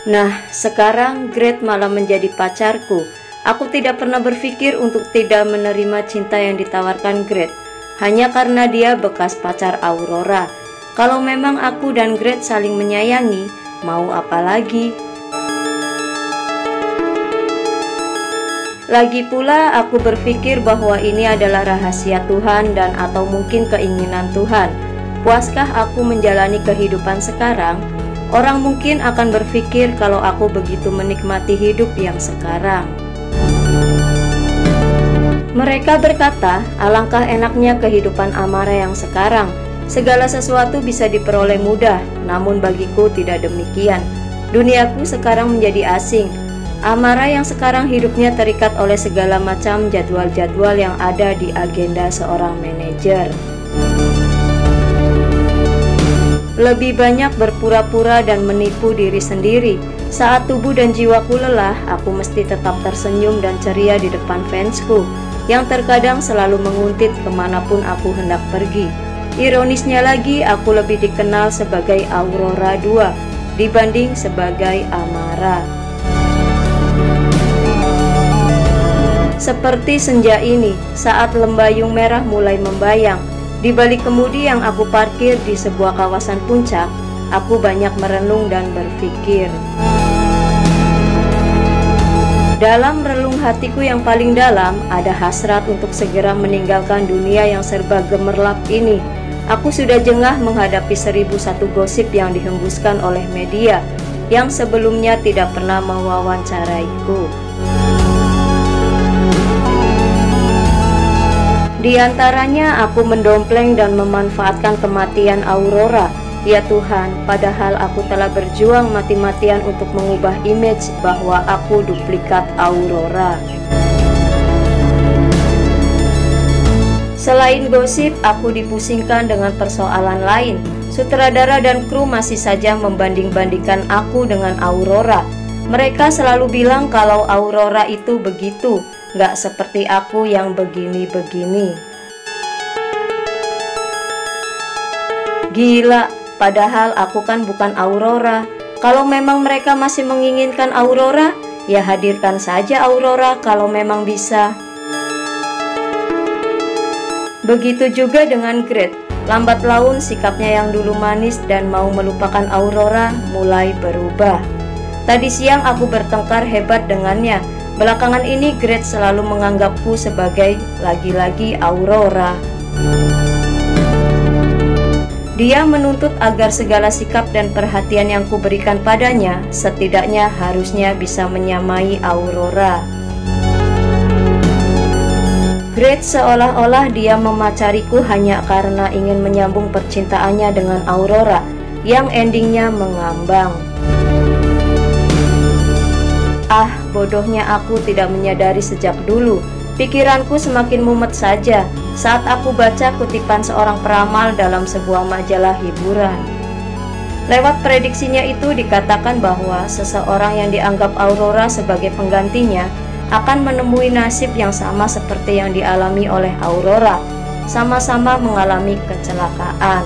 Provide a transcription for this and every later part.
Nah, sekarang Grete malah menjadi pacarku. Aku tidak pernah berpikir untuk tidak menerima cinta yang ditawarkan Grete, hanya karena dia bekas pacar Aurora. Kalau memang aku dan Grete saling menyayangi, mau apa lagi? Lagi pula aku berpikir bahwa ini adalah rahasia Tuhan dan atau mungkin keinginan Tuhan. Puaskah aku menjalani kehidupan sekarang? Orang mungkin akan berpikir kalau aku begitu menikmati hidup yang sekarang. Mereka berkata, alangkah enaknya kehidupan Amara yang sekarang. Segala sesuatu bisa diperoleh mudah, namun bagiku tidak demikian. Duniaku sekarang menjadi asing. Amara yang sekarang hidupnya terikat oleh segala macam jadwal-jadwal yang ada di agenda seorang manajer. Lebih banyak berpura-pura dan menipu diri sendiri. Saat tubuh dan jiwaku lelah, aku mesti tetap tersenyum dan ceria di depan fansku, yang terkadang selalu menguntit kemanapun aku hendak pergi. Ironisnya lagi, aku lebih dikenal sebagai Aurora 2 dibanding sebagai Amara. Seperti senja ini, saat lembayung merah mulai membayang, di balik kemudi yang aku parkir di sebuah kawasan puncak, aku banyak merenung dan berpikir. Dalam relung hatiku yang paling dalam, ada hasrat untuk segera meninggalkan dunia yang serba gemerlap ini. Aku sudah jengah menghadapi 1001 gosip yang dihembuskan oleh media, yang sebelumnya tidak pernah mewawancaraiku. Di antaranya aku mendompleng dan memanfaatkan kematian Aurora. Ya Tuhan, padahal aku telah berjuang mati-matian untuk mengubah image bahwa aku duplikat Aurora. Selain gosip, aku dipusingkan dengan persoalan lain. Sutradara dan kru masih saja membanding-bandingkan aku dengan Aurora. Mereka selalu bilang kalau Aurora itu begitu, gak seperti aku yang begini-begini. Gila, padahal aku kan bukan Aurora. Kalau memang mereka masih menginginkan Aurora, ya hadirkan saja Aurora kalau memang bisa. Begitu juga dengan Grete. Lambat laun sikapnya yang dulu manis dan mau melupakan Aurora mulai berubah. Tadi siang aku bertengkar hebat dengannya. Belakangan ini Grete selalu menganggapku sebagai lagi-lagi Aurora. Dia menuntut agar segala sikap dan perhatian yang kuberikan padanya setidaknya harusnya bisa menyamai Aurora. Grete seolah-olah dia memacariku hanya karena ingin menyambung percintaannya dengan Aurora, yang endingnya mengambang. Ah, bodohnya aku tidak menyadari sejak dulu. Pikiranku semakin mumet saja saat aku baca kutipan seorang peramal dalam sebuah majalah hiburan. Lewat prediksinya itu dikatakan bahwa seseorang yang dianggap Aurora sebagai penggantinya akan menemui nasib yang sama seperti yang dialami oleh Aurora, sama-sama mengalami kecelakaan.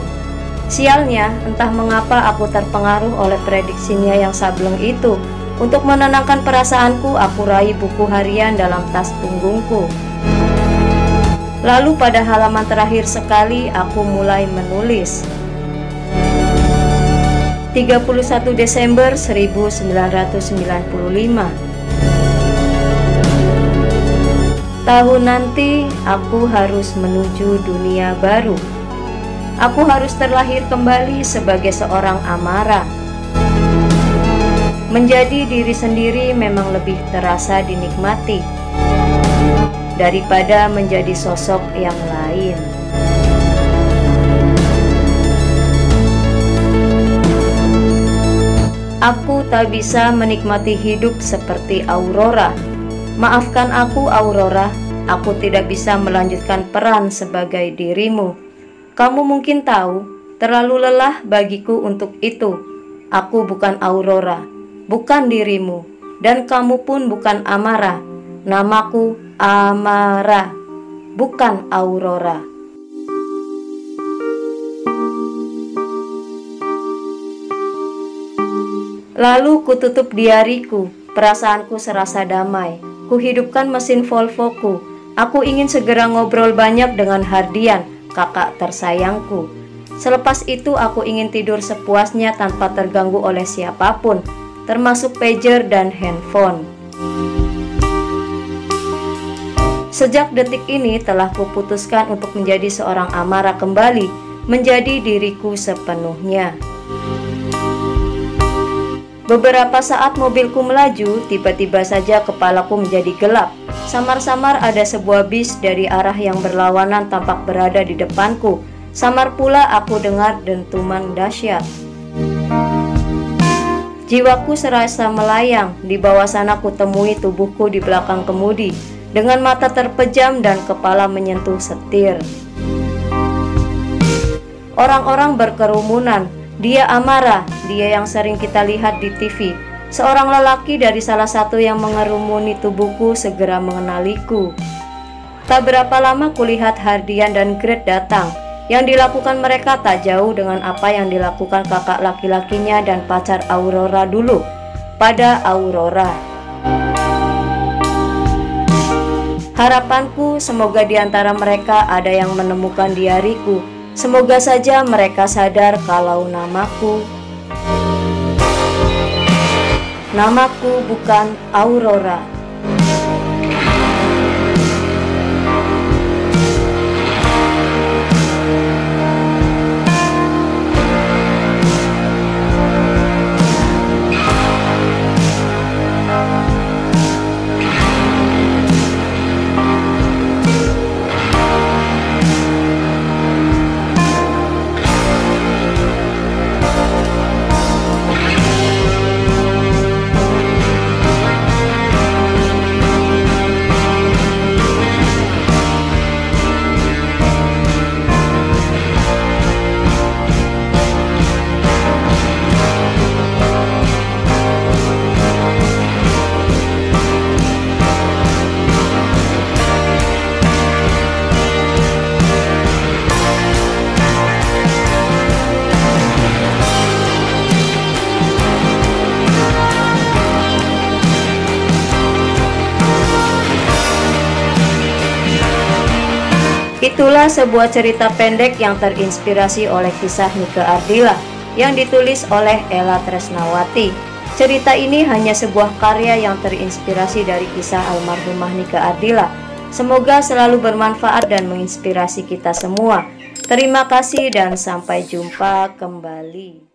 Sialnya, entah mengapa aku terpengaruh oleh prediksinya yang sableng itu. Untuk menenangkan perasaanku, aku raih buku harian dalam tas punggungku. Lalu pada halaman terakhir sekali, aku mulai menulis. 31 Desember 1995. Tahun nanti, aku harus menuju dunia baru. Aku harus terlahir kembali sebagai seorang Amara. Menjadi diri sendiri memang lebih terasa dinikmati daripada menjadi sosok yang lain. Aku tak bisa menikmati hidup seperti Aurora. Maafkan aku, Aurora. Aku tidak bisa melanjutkan peran sebagai dirimu. Kamu mungkin tahu, terlalu lelah bagiku untuk itu. Aku bukan Aurora, bukan dirimu, dan kamu pun bukan Amara. Namaku Amara, bukan Aurora. Lalu kututup diariku, perasaanku serasa damai. Kuhidupkan mesin Volvoku. Aku ingin segera ngobrol banyak dengan Hardian, kakak tersayangku. Selepas itu aku ingin tidur sepuasnya tanpa terganggu oleh siapapun, termasuk pager dan handphone. Sejak detik ini telah kuputuskan untuk menjadi seorang Amara kembali, menjadi diriku sepenuhnya. Beberapa saat mobilku melaju, tiba-tiba saja kepalaku menjadi gelap. Samar-samar ada sebuah bis dari arah yang berlawanan tampak berada di depanku. Samar pula aku dengar dentuman dahsyat. Jiwaku serasa melayang. Di bawah sana kutemui tubuhku di belakang kemudi, dengan mata terpejam dan kepala menyentuh setir. Orang-orang berkerumunan. Dia Amara, dia yang sering kita lihat di TV. Seorang lelaki dari salah satu yang mengerumuni tubuhku segera mengenaliku. Tak berapa lama kulihat Hardian dan Gret datang. Yang dilakukan mereka tak jauh dengan apa yang dilakukan kakak laki-lakinya dan pacar Aurora dulu pada Aurora. Harapanku semoga di antara mereka ada yang menemukan diariku. Semoga saja mereka sadar kalau namaku bukan Aurora. Itulah sebuah cerita pendek yang terinspirasi oleh kisah Nike Ardila yang ditulis oleh Ella Tresnawati. Cerita ini hanya sebuah karya yang terinspirasi dari kisah almarhumah Nike Ardila. Semoga selalu bermanfaat dan menginspirasi kita semua. Terima kasih dan sampai jumpa kembali.